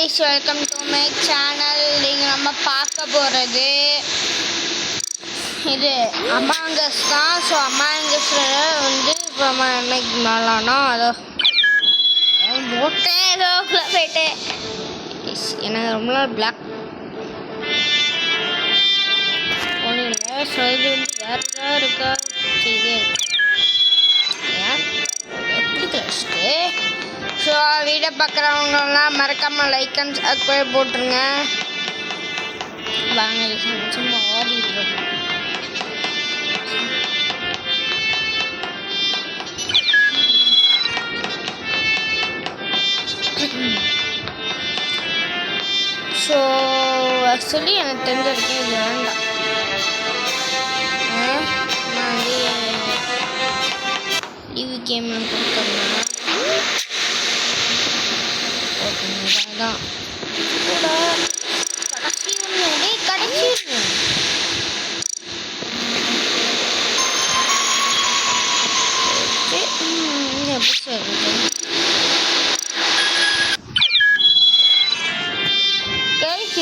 guys, welcome to my channel. நீங்கள் நம்ம பார்க்க போகிறது இது Among Us தான். ஸோ Among Us வந்து இப்போ நம்ம என்னைக்கு நாளானா அதோ போட்டேன் ஏதோ போயிட்டு எனக்கு ரொம்ப நாள் பிளாக் ஒன்றும் இல்லை. ஸோ இது வந்து வேறு தான் இருக்கா இது பிடிக்கலச்சுட்டு. ஸோ வீடியோ பார்க்குறவங்கலாம் மறக்காமல் லைக் அண்ட் சப்ஸ்கிரைப் போட்டுருங்க. வாங்க சும்மா ஓடிட்டுருக்கோம். ஸோ ஆக்சுவலி எனக்கு தெரிஞ்ச வரைக்கும் இது வேண்டாம். நான் வந்து டிவி கேம்லாம் கொடுத்தோம்னா தான் கூட கடைசி ஒன்று கடைசி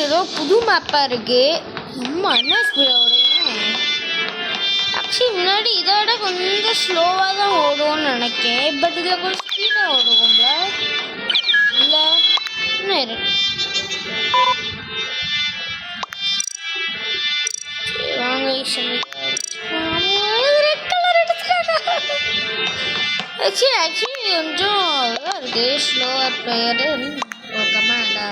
ஏதோ புது மேப்பா இருக்கு. ரொம்ப என்ன ஸ்பீடோடையும் ஆக்சுவலி முன்னாடி இதோட கொஞ்சம் ஸ்லோவாக தான் ஓடுவோம்னு நினைக்கிறேன். பட் இதில் கொஞ்சம் ஸ்பீடாக ஓடுவோம்ல இல்லை வாங்க ஆக்சுவலி கொஞ்சம் இதாக இருக்கு. ஸ்லோவாக பிளேயரு கமாண்டா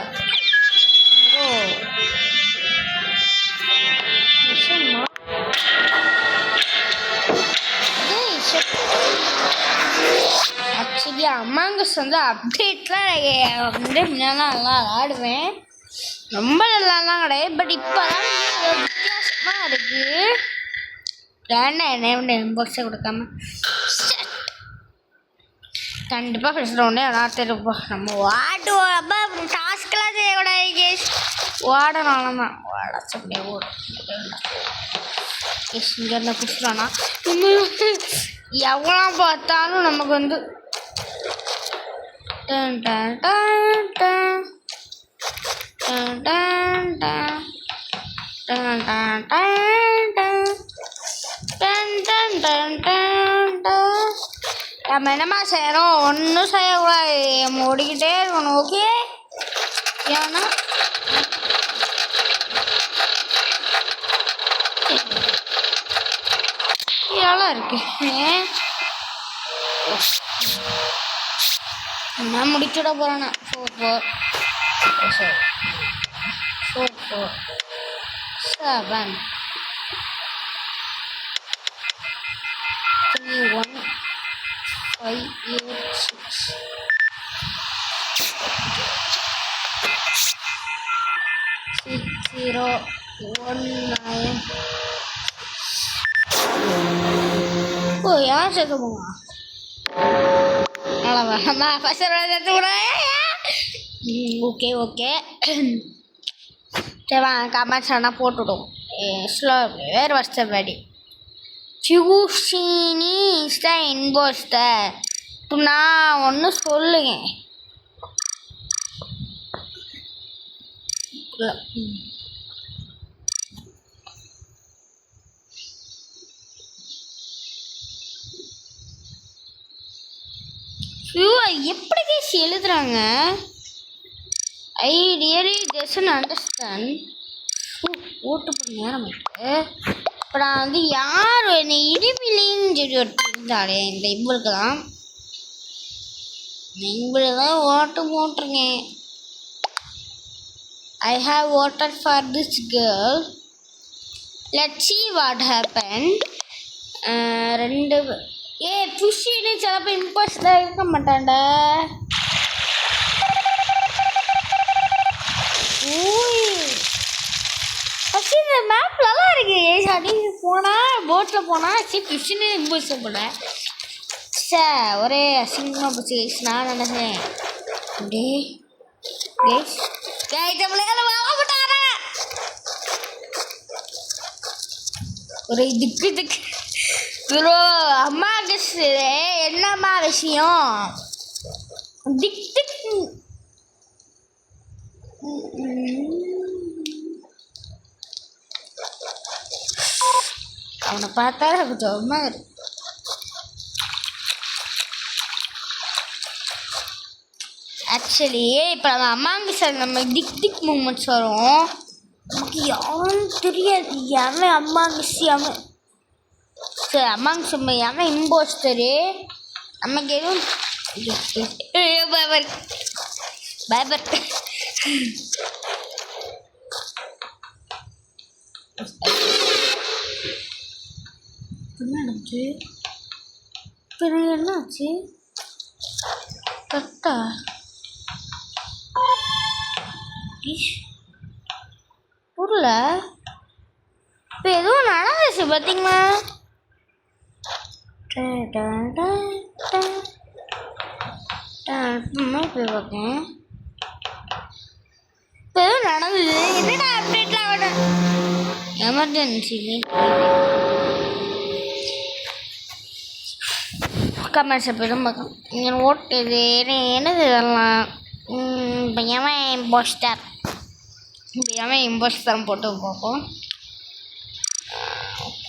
ஆக்சுவலி Among Us வந்து அப்டேட்லாம் வந்து முன்னெல்லாம் நல்லா ஆடுவேன். ரொம்ப நல்லாலாம் கிடையாது. பட் இப்போ தான் வித்தியாசமாக இருக்குது. வேண்டாம் என்ன பாக்ஸே கொடுக்காம கண்டிப்பாக ஃபஸ்ட் ரவுண்டே விளாட்டுருப்போம். நம்ம வாடுவோம். அப்போ டாஸ்க்கெலாம் செய்யக்கூடாது கேஸ். ஓடணும் தான் ஓட சொல்லி ஓடும். கேஸ் இங்கேருந்து குடிச்சிடோன்னா எவ்வளோ பார்த்தாலும் நமக்கு வந்து done done done done done done done done done done done done done. நம்ம என்னம்மா செய்யணும்? ஒன்றும் செய்யக்கூடாது. நம்ம ஓடிக்கிட்டே இருக்கணும். ஓகே ஏன்னா இதெல்லாம் இருக்கு. நான் முடிச்சுட போகிறேன்னா 4 4 4 7 3 1 5 8 6 6 0 1 9. ஓ யார் சேர்க்க போங்க ஓகே ஓகே சரி வாங்க கமெண்ட்ஸ் ஆனால் போட்டுவிடுவோம். ஸ்லோ வேறு வருஷப்படி சியூசினி இன்ஸ்டா இன்போஸ்டர். இப்போ நான் ஒன்று சொல்லுங்க எப்படி கேஸ் எழுதுறாங்க? I really doesn't understand. ஓட்டு பண்ண நேரம் இருக்கு. இப்போ நான் வந்து யார் என்னை இடிமிலின்னு சொல்லி இருந்தாலே இந்த இவங்களுக்கு தான் இவங்களுக்கு தான் ஓட்டு போட்டிருக்கேன். I have voted for this girl. Let's see what happened. ரெண்டு புஷின்னு சிலப்போ இம்போஸ்டாக இருக்க மாட்டான்டா. ஃபஸ்ட்டு இந்த மேப் நல்லா இருக்கு. அடி போனால் போட்டில் போனால் சரி புஷின்னு இம்போஸ்ட் போட சார் ஒரே அசிங்கமாக போச்சு. நான் நினைச்சேன் டே ஒரு இதுக்கு ப்ரோ Among Us என்னம்மா விஷயம்? திக் திக் அவனை பார்த்தா எனக்கு ஜொரமா இருக்கு. ஆக்சுவலி இப்போ நம்ம அம்மாங்க சார் நம்ம டிக் மூமெண்ட்ஸ் வரும். நமக்கு யாரும் தெரியாது எவன் அம்மாங்கிஸ் அவன் சரி அம்மாங்கிஸ் எவன் இம்போஸ்டரு நமக்கு எதுவும் பயபர் என்னாச்சு என்னாச்சு கரெக்டா புரியல. இப்போ எதுவும் நடந்துச்சு பார்த்தீங்களா? போய் பார்க்கேன். இப்போ எதுவும் நடந்தது. என்னடா அப்டேட்லாம் விட எமர்ஜென்சி கமெண்ட்ஸை போய்டும் பார்க்கலாம். இங்கே ஓட்டுது என்னது இதெல்லாம். இப்போ எவன் இம்போஸ்டர் இப்போ எவன் இம்போஸ்டர் போட்டு பார்ப்போம்.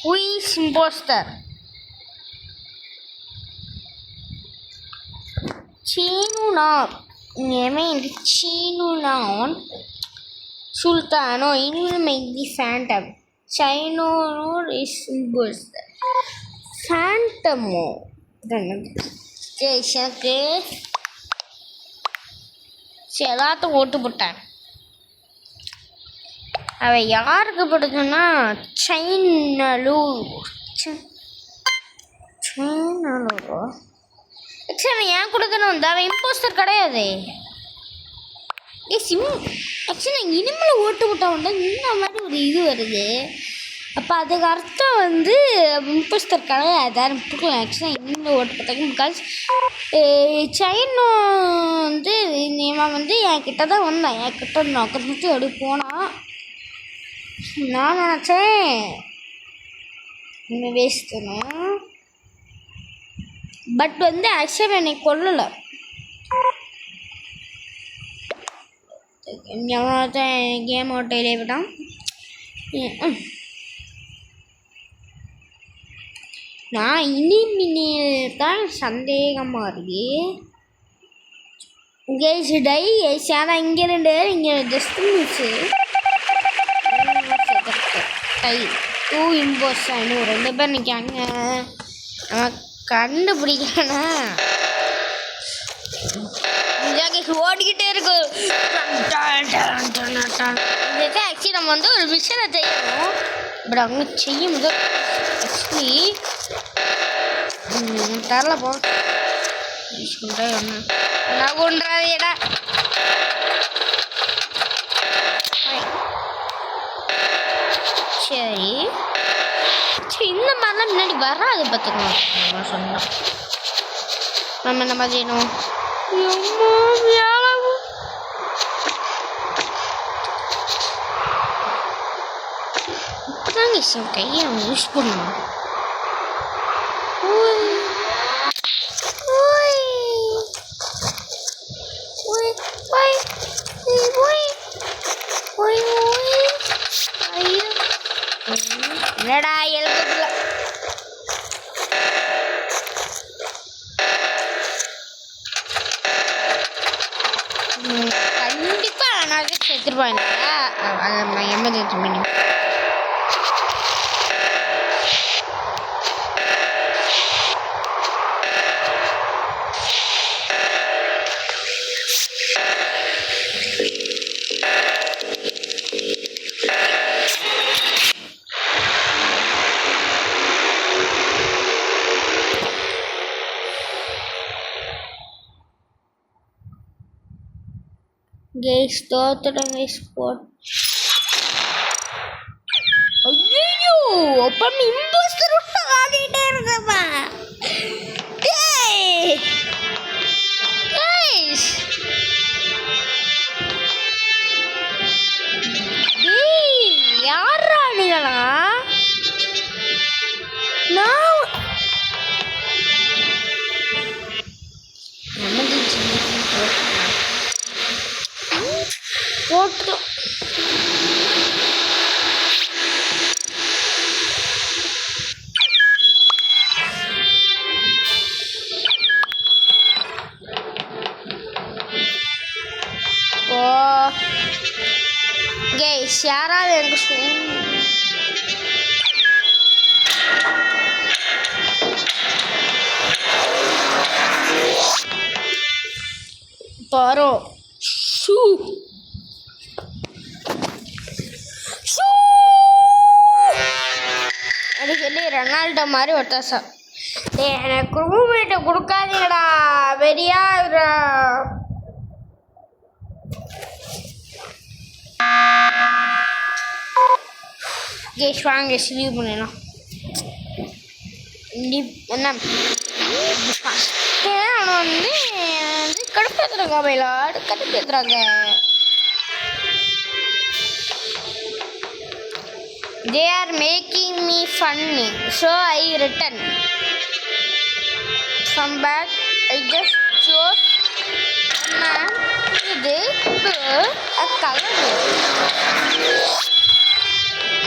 குயிஸ் இம்போஸ்டர் சீனுனார் எவன் இந்த சீனுனான் சுல்தானோ இன்னும் மெய்தி ஃபேண்டம் சைனோர் இஸ் இம்போஸ்டர் ஃபேண்டமோ எனக்கு எல்லாத்தையும் ஓட்டு போட்டான். அவ யாருக்கு பிடிக்கும்னா சைனலூர் ஆக்சுவலி ஏன் கொடுக்கணும் வந்து அவன் இம்போஸ்டர் கிடையாது. ஆக்சுவலி இனிமேல் ஓட்டு போட்டா உண்டா இந்த மாதிரி ஒரு இது வருது. அப்போ அதுக்கு அர்த்தம் வந்து இம்போஸ்டர் கிடையாது யாரும் கொடுக்கலாம். ஆக்சுவலாக இனிமேல் ஓட்டு போட்டாங்க. பிகாஸ் சைனோ வந்து இவன் வந்து என் கிட்ட தான் வந்தான். என் கிட்ட நோக்கத்து எப்படி போனான். நான் நினச்சேன் இன்னும் வேஸ்ட்டணும். பட் வந்து ஆக்சுவலாக என்னை கொல்லலை. கேம் ஓட்டையிலே விட்டான். நான் இனிமேல் தான் சந்தேகமாக இருக்கு. கேஸ் டை கேஸ் ஆனால் இங்கே 2 பேர் இங்கே ஜஸ்ட் மிஸ்ஸு டை 2 இம்போஸ் இன்னும் 2 பேர் நிற்காங்க. நம்ம கண்டுபிடிக்கலன்னா ஓடிக்கிட்டே இருக்கும். ஆக்சுவலி நம்ம வந்து ஒரு மிஷனை செய்யணும். பட் அவங்க செய்யும்போது ஆக்சுவலி தரல போ நான் கொண்டாதேடா. சரி சரி இந்த மாதிரிலாம் முன்னாடி வராது பார்த்துக்கணும். நம்ம சொன்னோம் நம்ம என்ன மாதிரி செய்யணும். இப்போதாங்க கையை யூஸ் பண்ணணும். என்னடா எழுதுல கண்டிப்பா நான் செத்துருப்பாங்க. எமர்ஜென்சி பண்ணி கேஸ் தோத்துடும். ஸ்போர்ட் ஐயோ அப்போ இம்போஸ்டர் விட்டு ஆடிட்டே இருக்கப்பா. யாரா நீங்களா? நான் போட்டுக்கலாம். கைஸ் யாராவது எனக்கு பாரோ ஷூ எனக்கு என்ன ரொனால்டோ மாதிரி ஒத்தாசா எனக்கு ரூம்மேட்டை கொடுக்காதீங்கடா வெறியா. கேஷ் வாங்க ஸ்லீவ் பண்ணிடலாம். என்ன வந்து கடுப்பேற்றுறாங்க மயிலாடு கடுப்பேற்றுறாங்க. They are making me funny, so I return. Come back. I just chose இது கலர்.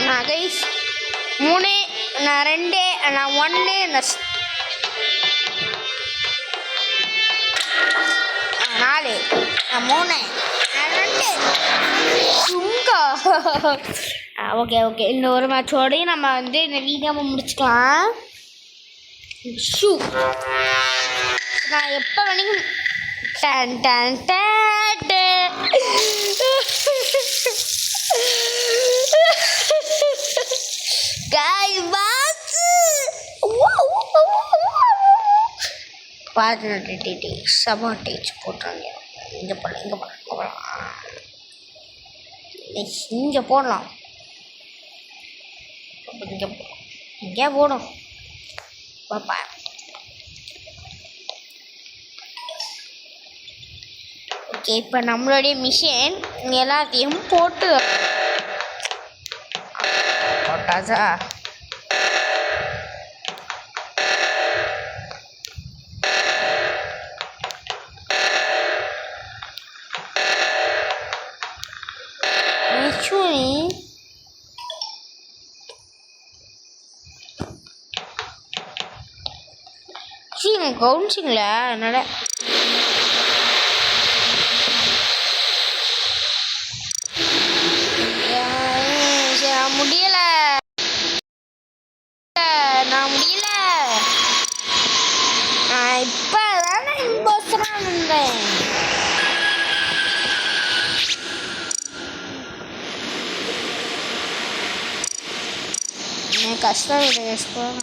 நான் கைஸ் 3 நான் 2 நான் 1 நான் 4 நான் 3 நான் 2 சுங்கா. ஓகே ஓகே இந்த ஒரு மேட்சோடையும் நம்ம வந்து இந்த வீடியோவை முடிச்சுக்கலாம். ஷூ நான் எப்போ வேணுங்க டன் டன் டன் பாட்டு சபா டீச் போட்டுறாங்க. இங்கே போடலாம் இங்கே போடலாம் இங்கே போடலாம் இங்கே போடும் பாப்பா. ஓகே இப்போ நம்மளுடைய மிஷின் எல்லாத்தையும் போட்டாச்சா. கவுன்சிங்களா என்னால் முடியல நான் முடியல. நான் இப்போ தானே இம்போஸ்டராக இருந்தேன். கஷ்டம் இல்லை கஷ்டம்.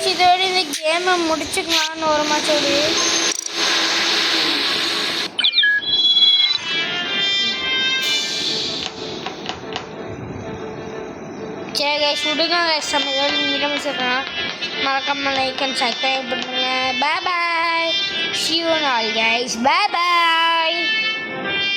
இதோட இந்த கேமை முடிச்சுக்கலான்னு ஒரு மாச்சோடு. சரி கைஸ் விடுங்க கைஸ். நம்ம இதோட மீண்டும் சொல்கிறோம். மறக்காம லைக் அண்ட் சப்ஸ்கிரைப் பண்ணுங்க. பாய் பாய். See you all guys. Bye bye.